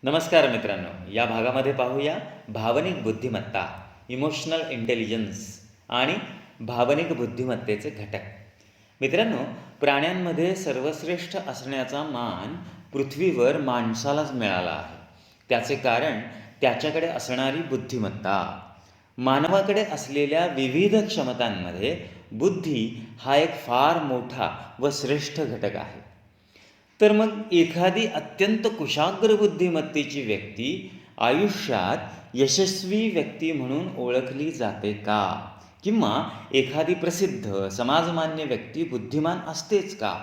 नमस्कार मित्रांनो, या भागामध्ये पाहूया भावनिक बुद्धिमत्ता, इमोशनल इंटेलिजन्स आणि भावनिक बुद्धिमत्तेचे घटक. मित्रांनो, प्राण्यांमध्ये सर्वश्रेष्ठ असण्याचा मान पृथ्वीवर माणसालाच मिळाला आहे. त्याचे कारण त्याच्याकडे असणारी बुद्धिमत्ता. मानवाकडे असलेल्या विविध क्षमतांमध्ये बुद्धी हा एक फार मोठा व श्रेष्ठ घटक आहे. तर मग एखादी अत्यंत कुशाग्र बुद्धिमत्तेची व्यक्ती आयुष्यात यशस्वी व्यक्ती म्हणून ओळखली जाते का? किंवा एखादी प्रसिद्ध समाजमान्य व्यक्ती बुद्धिमान असतेच का?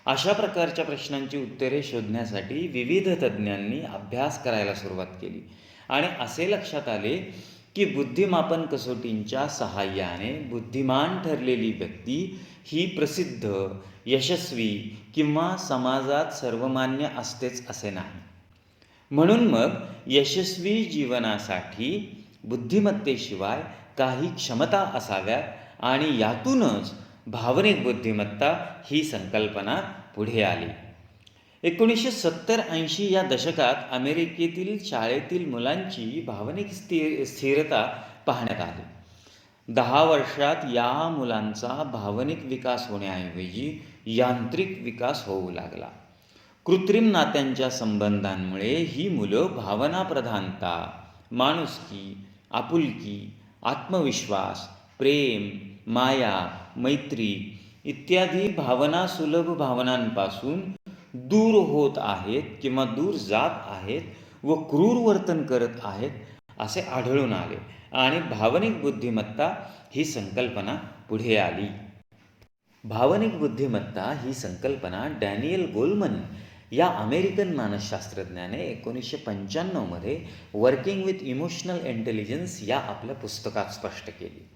अशा प्रकारच्या प्रश्नांची उत्तरे शोधण्यासाठी विविध तज्ज्ञांनी अभ्यास करायला सुरुवात केली आणि असे लक्षात आले की बुद्धिमापन कसोटींच्या सहाय्याने बुद्धिमान ठरलेली व्यक्ती ही प्रसिद्ध, यशस्वी किंवा समाजात सर्वमान्य असतेच असे नाही. म्हणून मग यशस्वी जीवनासाठी बुद्धिमत्तेशिवाय काही क्षमता असाव्यात आणि यातूनच भावनिक बुद्धिमत्ता ही संकल्पना पुढे आली. 1970-80 या दशकात अमेरिकेतील शाळेतील मुलांची भावनिक स्थिरता पाहण्यात आली. 10 वर्षात या मुलांचा भावनिक विकास होण्याऐवजी यांत्रिक विकास होऊ लागला. कृत्रिम नात्यांच्या संबंधांमुळे ही मुलं भावनाप्रधानता, माणुसकी, आपुलकी, आत्मविश्वास, प्रेम, माया, मैत्री इत्यादी भावनासुलभ भावनांपासून दूर होत आहेत किंवा दूर जात आहेत व क्रूर वर्तन करत आहेत असे आढळून आले आणि भावनिक बुद्धिमत्ता ही संकल्पना पुढे आली. भावनिक बुद्धिमत्ता ही संकल्पना डॅनियल गोलमन या अमेरिकन मानसशास्त्रज्ञाने 1995 वर्किंग विथ इमोशनल इंटेलिजन्स या आपल्या पुस्तकात स्पष्ट केली.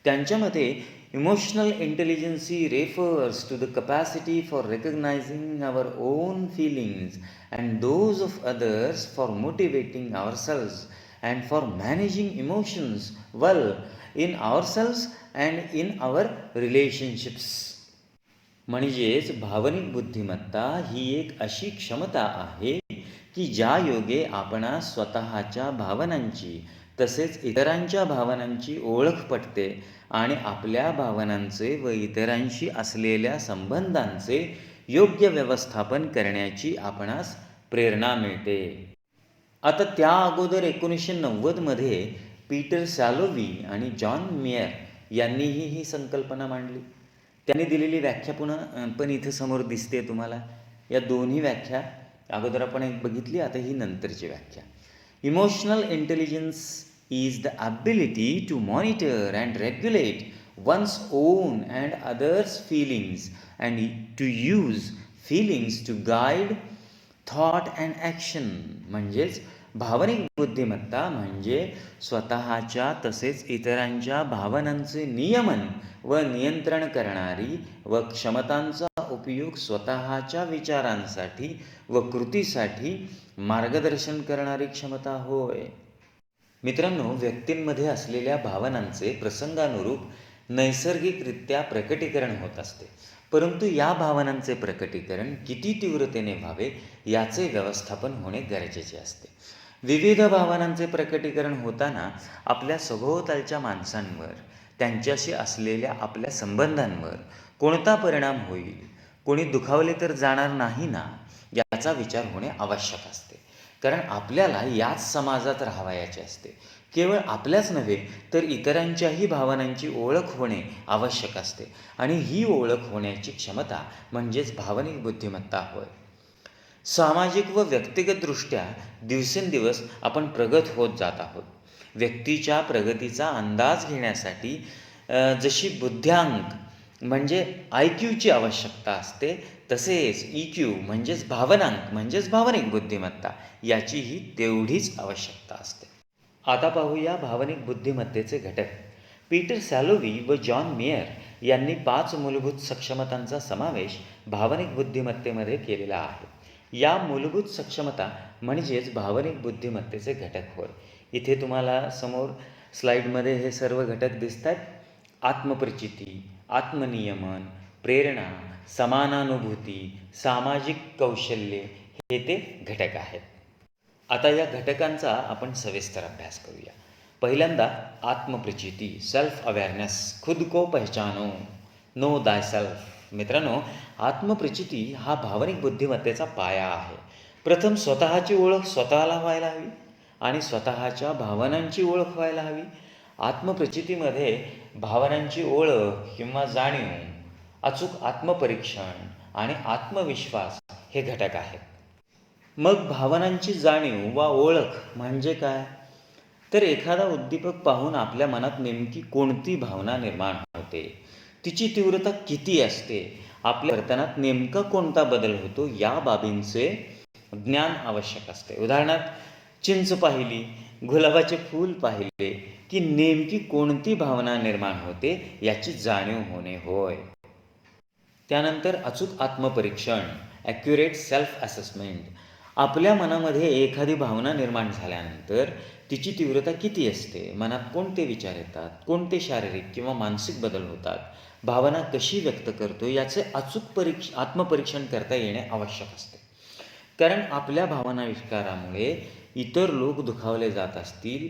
त्यांच्या मते emotional intelligence refers to the capacity for recognizing our own feelings and those of others for motivating ourselves and for managing emotions well in ourselves and in our relationships. म्हणजेच भावनिक बुद्धिमत्ता ही एक अशी क्षमता आहे की ज्या योगे आपणास स्वतःच्या भावनांची तसेच इतरांच्या भावनांची ओळख पटते आणि आपल्या भावनांचे व इतरांशी असलेल्या संबंधांचे योग्य व्यवस्थापन करण्याची आपणास प्रेरणा मिळते. आता त्या अगोदर 1990 पीटर सॅलोवी आणि जॉन मेयर यांनीही ही संकल्पना मांडली. त्यांनी दिलेली व्याख्या पण इथं समोर दिसते तुम्हाला. या दोन्ही व्याख्या अगोदर आपण एक बघितली, आता ही नंतरची व्याख्या. Emotional intelligence is the ability to monitor and regulate one's own and others' feelings and to use feelings to guide thought and action. म्हणजेच भावनिक बुद्धिमत्ता म्हणजे स्वतःच्या तसेच इतरांच्या भावनांचे नियमन व नियंत्रण करणारी व क्षमतांचा उपयोग स्वतःच्या विचारांसाठी व कृतीसाठी मार्गदर्शन करणारी क्षमता होय. मित्रांनो, व्यक्तींमध्ये असलेल्या भावनांचे प्रसंगानुरूप नैसर्गिकरित्या प्रकटीकरण होत असते, परंतु या भावनांचे प्रकटीकरण किती तीव्रतेने व्हावे याचे व्यवस्थापन होणे गरजेचे असते. विविध भावनांचे प्रकटीकरण होताना आपल्या सभोवतालच्या माणसांवर, त्यांच्याशी असलेल्या आपल्या संबंधांवर कोणता परिणाम होईल, कोणी दुखावले तर जाणार नाही ना, याचा विचार होणे आवश्यक असते. कारण आपल्याला याच समाजात राहावयाचे असते. केवळ आपल्याच नव्हे तर इतरांच्याही भावनांची ओळख होणे आवश्यक असते आणि ही ओळख होण्याची क्षमता म्हणजेच भावनिक बुद्धिमत्ता होय. सामाजिक व व्यक्तिगतदृष्ट्या दिवसेंदिवस आपण प्रगत होत जात आहोत. व्यक्तीच्या प्रगतीचा अंदाज घेण्यासाठी जशी बुद्ध्यांक म्हणजे IQ आवश्यकता असते, तसेच EQ म्हणजेच भावनांक म्हणजेच भावनिक बुद्धिमत्ता याचीही तेवढीच आवश्यकता असते. आता पाहूया भावनिक बुद्धिमत्तेचे घटक. पीटर सॅलोवी व जॉन मेयर यांनी 5 मूलभूत सक्षमतांचा समावेश भावनिक बुद्धिमत्तेमध्ये केलेला आहे. या मूलभूत सक्षमता म्हणजेच भावनिक बुद्धिमत्तेचे घटक होय. इथे तुम्हाला समोर स्लाईडमध्ये हे सर्व घटक दिसत आहेत. आत्मप्रचिती, आत्मनियमन, प्रेरणा, समानानुभूती, सामाजिक कौशल्ये हे ते घटक आहेत. आता या घटकांचा आपण सविस्तर अभ्यास करूया. पहिल्यांदा आत्मप्रचिती, सेल्फ अवेअरनेस, खुद को पहचानो, नो दाय सेल्फ. मित्रांनो, आत्मप्रचिती हा भावनिक बुद्धिमत्तेचा पाया आहे. प्रथम स्वतःची ओळख स्वतःला व्हायला हवी आणि स्वतःच्या भावनांची ओळख व्हायला हवी. आत्मप्रचितीमध्ये भावनांची ओळख किंवा जाणीव, अचूक आत्मपरीक्षण आणि आत्मविश्वास हे घटक आहेत. मग भावनांची जाणीव वा ओळख म्हणजे काय? तर एखादा उद्दीपक पाहून आपल्या मनात नेमकी कोणती भावना निर्माण होते, तिची तीव्रता किती असते, आपल्या वर्तनात नेमका कोणता बदल होतो, या बाबींचे ज्ञान आवश्यक असते. उदाहरणार्थ, चिंच पाहिली, गुलाबाचे फूल पाहिले की नेमकी कोणती भावना निर्माण होते याची जाणीव होणे होय. त्यानंतर अचूक आत्मपरीक्षण, ॲक्युरेट सेल्फ असेसमेंट. आपल्या मनामध्ये एखादी भावना निर्माण झाल्यानंतर तिची तीव्रता किती असते, मनात कोणते विचार येतात, कोणते शारीरिक किंवा मानसिक बदल होतात, भावना कशी व्यक्त करतो याचे अचूक आत्मपरीक्षण करता येणे आवश्यक असते. कारण आपल्या भावनाविष्कारामुळे इतर लोक दुखावले जात असतील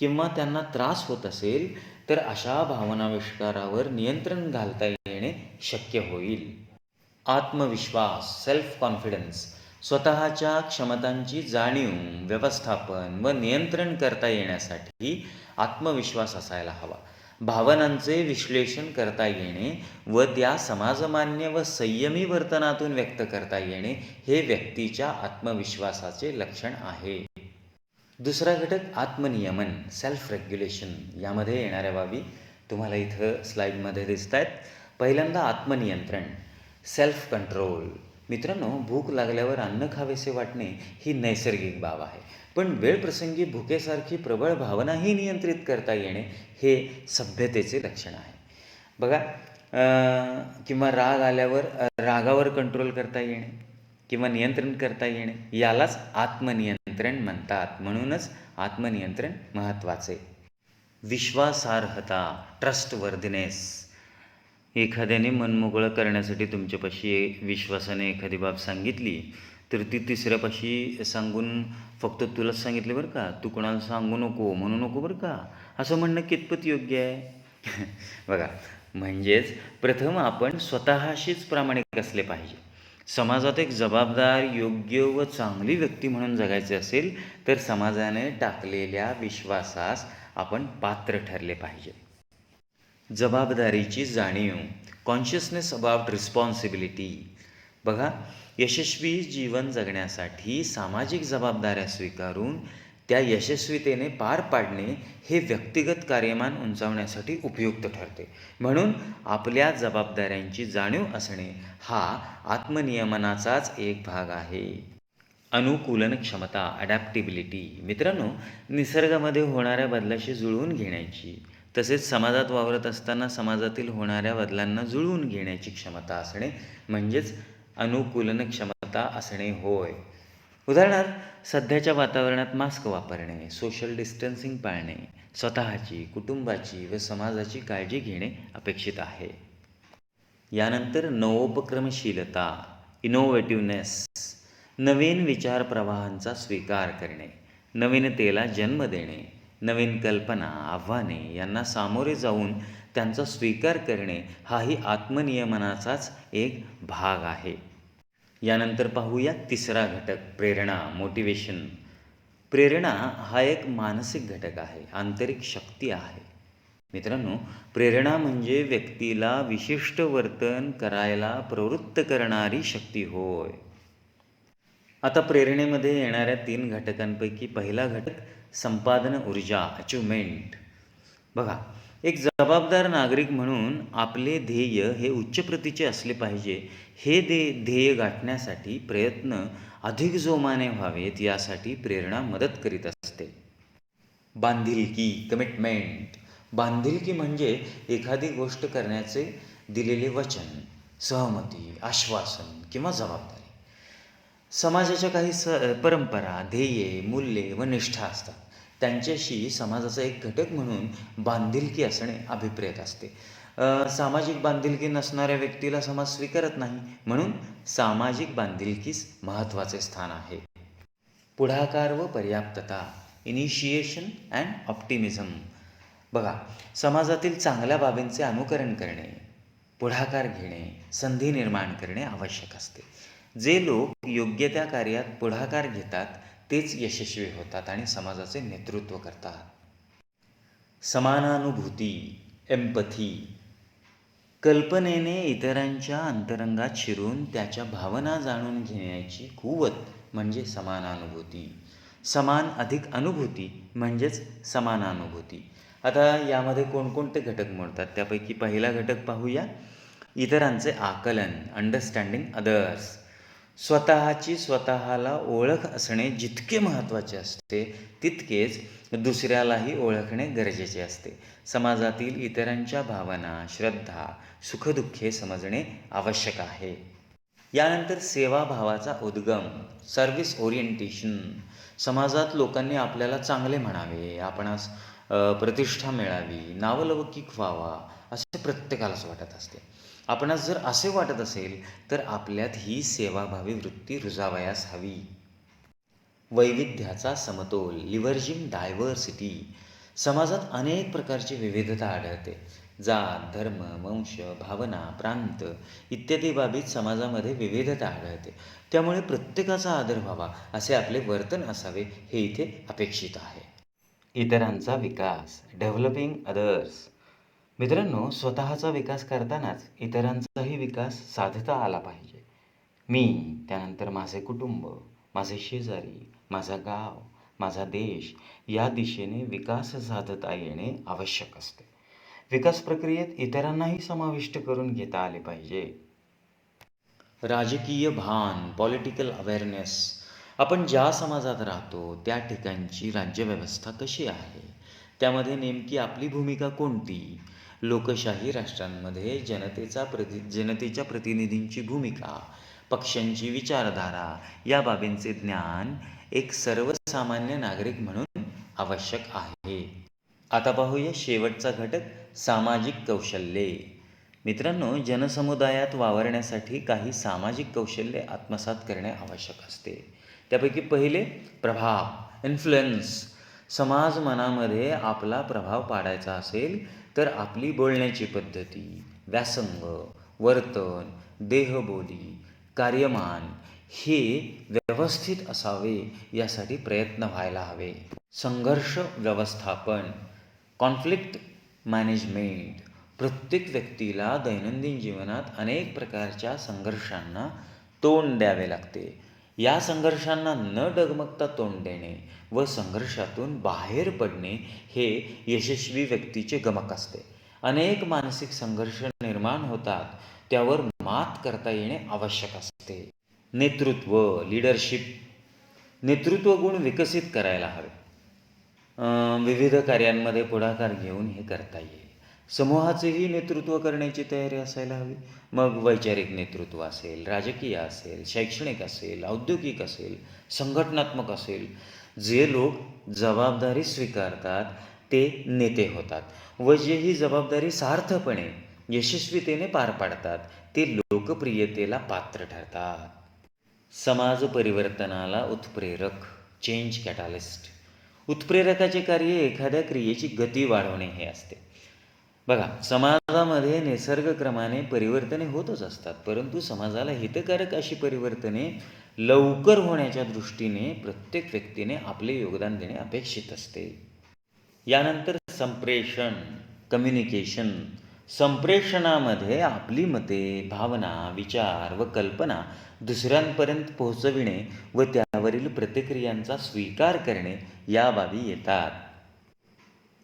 किंवा त्यांना त्रास होत असेल तर अशा भावनाविष्कारावर नियंत्रण घालता येणे शक्य होईल. आत्मविश्वास, सेल्फ कॉन्फिडन्स. स्वतःच्या क्षमतांची जाणीव, व्यवस्थापन व नियंत्रण करता येण्यासाठी आत्मविश्वास असायला हवा. भावनांचे विश्लेषण करता येणे व त्या समाजमान्य व संयमी वर्तनातून व्यक्त करता येणे हे व्यक्तीच्या आत्मविश्वासाचे लक्षण आहे. दुसरा घटक आत्मनियमन, सेल्फ रेग्युलेशन. यामध्ये येणाऱ्या बाबी तुम्हाला इथं स्लाईडमध्ये दिसत आहेत. पहिल्यांदा आत्मनियंत्रण, सेल्फ कंट्रोल. मित्रांनो, भूक लागल्यावर अन्न खावेसे वाटणे ही नैसर्गिक बाब आहे, पण वेळप्रसंगी भुकेसारखी प्रबळ भावनाही नियंत्रित करता येणे हे सभ्यतेचे लक्षण आहे. बघा, किंवा राग आल्यावर रागावर कंट्रोल करता येणे किंवा नियंत्रण करता येणे यालाच आत्मनियंत्रण म्हणतात. म्हणूनच आत्मनियंत्रण महत्त्वाचे. विश्वासार्हता, ट्रस्टवर्दीनेस. एखाद्याने मन मोकळं करण्यासाठी तुमच्यापाशी विश्वासाने एखादी बाब सांगितली तर ती तिसऱ्यापाशी सांगून फक्त तुलाच सांगितले बरं का, तू कोणाला सांगू नको, म्हणू नको बरं का, असं म्हणणं कितपत योग्य आहे? बघा, म्हणजेच प्रथम आपण स्वतःशीच प्रामाणिक असले पाहिजे. समाजात एक जबाबदार, योग्य व चांगली व्यक्ती म्हणून जगायचे असेल तर समाजाने टाकलेल्या विश्वासास आपण पात्र ठरले पाहिजे. जबाबदारीची जाणीव, कॉन्शियसनेस अबाउट रिस्पॉन्सिबिलिटी. बघा, यशस्वी जीवन जगण्यासाठी सामाजिक जबाबदाऱ्या स्वीकारून त्या यशस्वीतेने पार पाडणे हे व्यक्तिगत कार्यमान उंचावण्यासाठी उपयुक्त ठरते. म्हणून आपल्या जबाबदाऱ्यांची जाणीव असणे हा आत्मनियमनाचाच एक भाग आहे. अनुकूलन क्षमता, अडॅप्टिबिलिटी. मित्रांनो, निसर्गामध्ये होणाऱ्या बदलाशी जुळवून घेण्याची तसेच समाजात वावरत असताना समाजातील होणाऱ्या बदलांना जुळवून घेण्याची क्षमता असणे म्हणजेच अनुकूलन क्षमता असणे होय. उदाहरणार्थ, सध्याच्या वातावरणात मास्क वापरणे, सोशल डिस्टन्सिंग पाळणे, स्वतःची, कुटुंबाची व समाजाची काळजी घेणे अपेक्षित आहे. यानंतर नवोपक्रमशीलता, इनोव्हेटिव्हनेस. नवीन विचार प्रवाहांचा स्वीकार करणे, नवीनतेला जन्म देणे, नवीन कल्पना, आव्हाने यांना सामोरे जाऊन त्यांचा स्वीकार करणे हाही आत्मनियमनाचाच एक भाग आहे. यानंतर पाहूया तिसरा घटक, प्रेरणा, मोटिवेशन. प्रेरणा हा एक मानसिक घटक आहे, आंतरिक शक्ती आहे. मित्रांनो, प्रेरणा म्हणजे व्यक्तीला विशिष्ट वर्तन करायला प्रवृत्त करणारी शक्ती होय. आता प्रेरणेमध्ये येणाऱ्या 3 घटकांपैकी पहिला घटक संपादन ऊर्जा, अचिव्हमेंट. बघा, एक जबाबदार नागरिक म्हणून आपले ध्येय हे उच्च प्रतीचे असले पाहिजे. हे ध्येय गाठण्यासाठी प्रयत्न अधिक जोमाने व्हावेत यासाठी प्रेरणा मदत करीत असते. बांधिलकी, कमिटमेंट. बांधिलकी म्हणजे एखादी गोष्ट करण्याचे दिलेले वचन, सहमती, आश्वासन किंवा जबाबदारी. समाजाच्या काही परंपरा, ध्येये, मूल्ये व निष्ठा असतात. त्यांच्याशी समाजाचा एक घटक म्हणून बांधिलकी असणे अभिप्रेत असते. सामाजिक बांधिलकी नसणाऱ्या व्यक्तीला समाज स्वीकारत नाही, म्हणून सामाजिक बांधिलकीस महत्त्वाचे स्थान आहे. पुढाकार व पर्याप्तता, इनिशिएशन अँड ऑप्टिमिझम. बघा, समाजातील चांगल्या बाबींचे अनुकरण करणे, पुढाकार घेणे, संधी निर्माण करणे आवश्यक असते. जे लोक योग्य त्या कार्यात पुढाकार घेतात तेच यशस्वी होतात आणि समाजाचे नेतृत्व करतात. समानानुभूती, एम्पथी. कल्पनेने इतरांच्या अंतरंगात शिरून त्याच्या भावना जाणून घेण्याची कुवत म्हणजे समानानुभूती. समान अधिक अनुभूती म्हणजेच समानानुभूती. आता यामध्ये कोणकोणते घटक मोडतात त्यापैकी पहिला घटक पाहूया. इतरांचे आकलन, अंडरस्टँडिंग अदर्स. स्वतःची स्वतःला ओळख असणे जितके महत्त्वाचे असते तितकेच दुसऱ्यालाही ओळखणे गरजेचे असते. समाजातील इतरांच्या भावना, श्रद्धा, सुखदुःखे समजणे आवश्यक आहे. यानंतर सेवाभावाचा उद्गम, सर्व्हिस ओरिएंटेशन. समाजात लोकांनी आपल्याला चांगले म्हणावे, आपणास प्रतिष्ठा मिळावी, नावलौकिक व्हावा असे प्रत्येकालाच वाटत असते. आपणास जर असे वाटत असेल तर आपल्यात ही सेवाभावी वृत्ती रुजावयास हवी. वैविध्याचा समतोल, लिव्हरेजिंग डायव्हर्सिटी. समाजात अनेक प्रकारची विविधता आढळते. जात, धर्म, वंश, भावना, प्रांत इत्यादी बाबीत समाजामध्ये विविधता आढळते. त्यामुळे प्रत्येकाचा आदर व्हावा असे आपले वर्तन असावे हे इथे अपेक्षित आहे. इतरांचा विकास, डेव्हलपिंग अदर्स. मित्रांनो, स्वतःचा विकास करतानाच इतरांचाही विकास साधता आला पाहिजे. मी, त्यानंतर माझे कुटुंब, माझे शेजारी, माझा गाव, माझा देश या दिशेने विकास साधता येणे आवश्यक असते. विकास प्रक्रियेत इतरांनाही समाविष्ट करून घेता आले पाहिजे. राजकीय भान, पॉलिटिकल अवेअरनेस. आपण ज्या समाजात राहतो त्या ठिकाणची राज्यव्यवस्था कशी आहे, त्यामध्ये नेमकी आपली भूमिका कोणती, लोकशाही राष्ट्रांमध्ये जनतेच्या प्रतिनिधींची भूमिका, पक्षांची विचारधारा या बाबींचे ज्ञान एक सर्वसामान्य नागरिक म्हणून आवश्यक आहे. आता पाहूया शेवटचा घटक, सामाजिक कौशल्ये. मित्रांनो, जनसमुदायात वावरण्यासाठी काही सामाजिक कौशल्ये आत्मसात करणे आवश्यक असते. त्यापैकी पहिले प्रभाव, इन्फ्लुएन्स. समाज मनामध्ये आपला प्रभाव पाडायचा असेल तर आपली बोलण्याची पद्धती, व्यासंग, वर्तन, देहबोली, कार्यमान हे व्यवस्थित असावे यासाठी प्रयत्न व्हायला हवे. संघर्ष व्यवस्थापन, कॉन्फ्लिक्ट मॅनेजमेंट. प्रत्येक व्यक्तीला दैनंदिन जीवनात अनेक प्रकारच्या संघर्षांना तोंड द्यावे लागते. या संघर्षांना न डगमगता तोंड देणे व संघर्षातून बाहेर पडणे हे यशस्वी व्यक्तीचे गमक असते. अनेक मानसिक संघर्ष निर्माण होतात, त्यावर मात करता येणे आवश्यक असते. नेतृत्व, लीडरशिप. नेतृत्व गुण विकसित करायला हवे. विविध कार्यांमध्ये पुढाकार घेऊन हे करता येईल. समूहाचेही नेतृत्व करण्याची तयारी असायला हवी. मग वैचारिक नेतृत्व असेल, राजकीय असेल, शैक्षणिक असेल, औद्योगिक असेल, संघटनात्मक असेल. जे लोक जबाबदारी स्वीकारतात ते नेते होतात व जे ही जबाबदारी सार्थपणे, यशस्वीतेने पार पाडतात ते लोकप्रियतेला पात्र ठरतात. समाज परिवर्तनाला उत्प्रेरक, चेंज कॅटालिस्ट. उत्प्रेरकाचे कार्य एखाद्या क्रियेची गती वाढवणे हे असते. बघा, समाजामध्ये निसर्गक्रमाने परिवर्तने होतच असतात, परंतु समाजाला हितकारक अशी परिवर्तने लवकर होण्याच्या दृष्टीने प्रत्येक व्यक्तीने आपले योगदान देणे अपेक्षित असते. यानंतर संप्रेषण, कम्युनिकेशन. संप्रेषणामध्ये आपली मते, भावना, विचार व कल्पना दुसऱ्यांपर्यंत पोहोचविणे व त्यावरील प्रतिक्रियांचा स्वीकार करणे या बाबी येतात.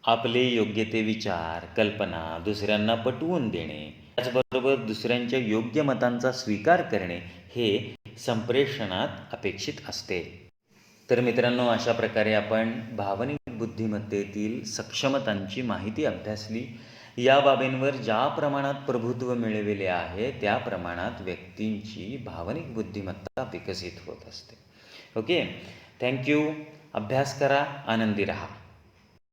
आपले योग्य ते विचार, कल्पना दुसऱ्यांना पटवून देणे, त्याचबरोबर दुसऱ्यांच्या योग्य मतांचा स्वीकार करणे हे संप्रेषणात अपेक्षित असते. तर मित्रांनो, अशा प्रकारे आपण भावनिक बुद्धिमत्तेतील सक्षमतांची माहिती अभ्यासली. या बाबींवर ज्या प्रमाणात प्रभुत्व मिळविले आहे त्या प्रमाणात व्यक्तींची भावनिक बुद्धिमत्ता विकसित होत असते. Okay, thank you. अभ्यास करा, आनंदी राहा.